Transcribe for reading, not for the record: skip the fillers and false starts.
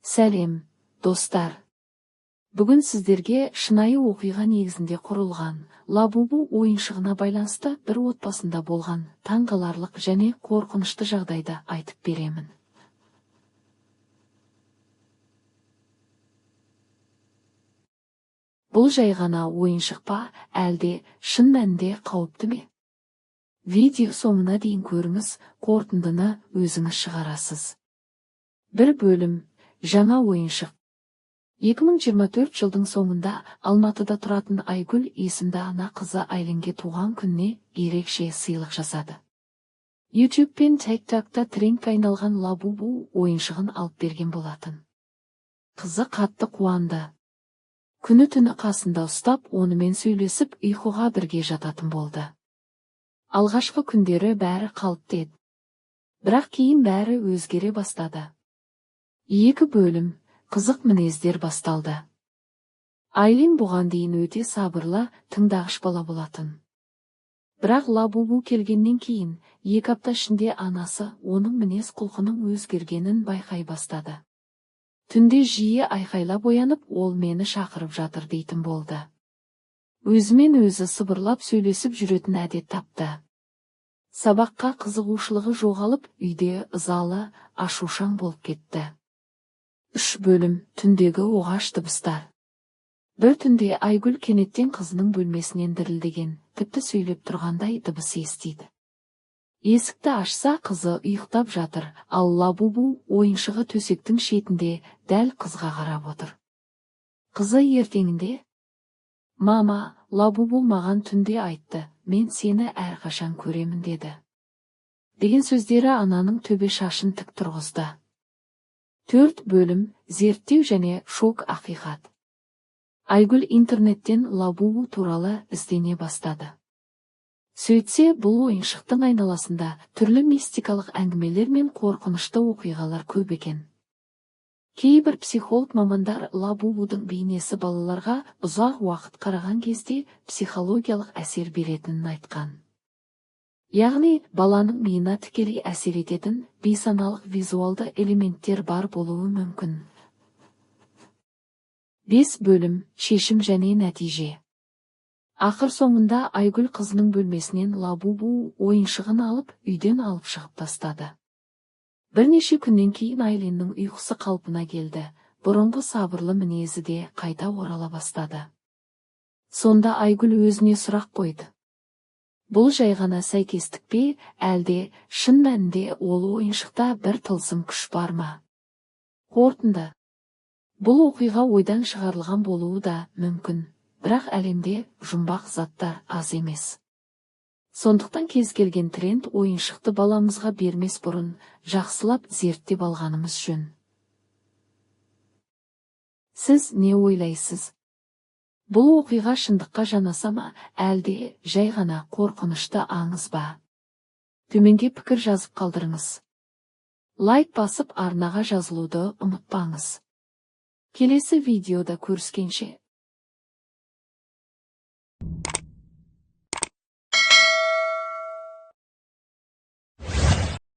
Сәлем, достар. Бүгін сіздерге шынайы оқиға негізінде құрылған Лабубу ойыншығына байланысты бір отбасында болған таңғаларлық және қорқынышты жағдайды айтып беремін. Бұл жай ғана ойыншық па, әлде шын мәнінде қауіпті ме? Видео соңына дейін көріңіз, қорытындыны өзіңіз шығарасыз. Бір бөлім, жаңа ойыншық. 2024 жылдың соңында Алматыда тұратын Айгүл есімді ана қызы Айлинге туған күніне ерекше сыйлық жасады. YouTube пен TikTokта трендке айналған Лабубу ойыншығын алып берген болатын. Қызы қатты қуанды. Күні-түні қасында ұстап, онымен сөйлесіп, ұйқыға бірге жататын болды. Алғашқы күндері бәрі қалыпты еді. Бірақ кейін бәрі өзгере бастады. Екі бөлім, қызық мінездер басталды. Айлин бұған дейін өте сабырлы, тыңдағыш бала болатын. Бірақ Лабубу келгеннен кейін, 2 апта ішінде анасы оның мінез құлқының өзгергенін байқай бастады. Түнде жиі айқайлап оянып, ол мені шақырып жатыр дейтін болды. Өзімен өзі сыбырлап сөйлесіп жүретін әдет тапты. Сабаққа қызығушылығы жоғалып, үйде ызалы, ашушаң болып кетті. 3 бөлім, түндегі оғаш дыбыстар. Бір түнде Айгүл кенеттен қызының бөлмесінен дірілдеген, тіпті сөйлеп тұрғандай дыбыс естиді. Есікті ашса, қызы ұйықтап жатыр, ал Лабубу ойыншығы төсектің шетінде дәл қызға қарап отыр. Қызы ертеңінде: «Мама, Лабубу маған түнде айтты, мен сені әрқашан көремін» деді. Деген сөздері ананың төбе шашын тік тұрғызды. 4 бөлім, зерттеу және шок ақиқат. Айгүл интернеттен Лабубу туралы іздене бастады. Сөйтсе, бұл ойыншықтың айналасында түрлі мистикалық әңгімелер мен қорқынышты оқиғалар көп екен. Кейбір психолог мамандар Лабубудың бейнесі балаларға ұзақ уақыт қараған кезде психологиялық әсер беретінін айтқан. Яғни, баланың миына тікелей әсер ететін бейсаналық визуалды элементтер бар болуы мүмкін. 5 бөлім, шешім және нәтиже. Ақыр соңында Айгүл қызының бөлмесінен Лабубу ойыншығын алып, үйден алып шығып тастады. Бірнеше күннен кейін Айлиннің ұйқысы қалпына келді, бұрынғы сабырлы мінезі де қайта орала бастады. Сонда Айгүл өзіне сұрақ қойды. Бұл жай ғана сәйкестік пе, әлде шын мәнінде ол ойыншықта бір тылсым күш бар ма? Қорытынды. Бұл оқиға ойдан шығарылған болуы да мүмкін, бірақ әлемде жұмбақ заттар аз емес. Сондықтан кез келген тренд ойыншықты баламызға бермес бұрын жақсылап зерттеп алғанымыз жөн. Сіз не ойлайсыз? Бұл оқиға шындыққа жанаса ма, әлде жай ғана қорқынышты аңыз ба? Төменге пікір жазып қалдырыңыз. Лайк басып арнаға жазылуды ұмытпаңыз. Келесі видеода көріскенше.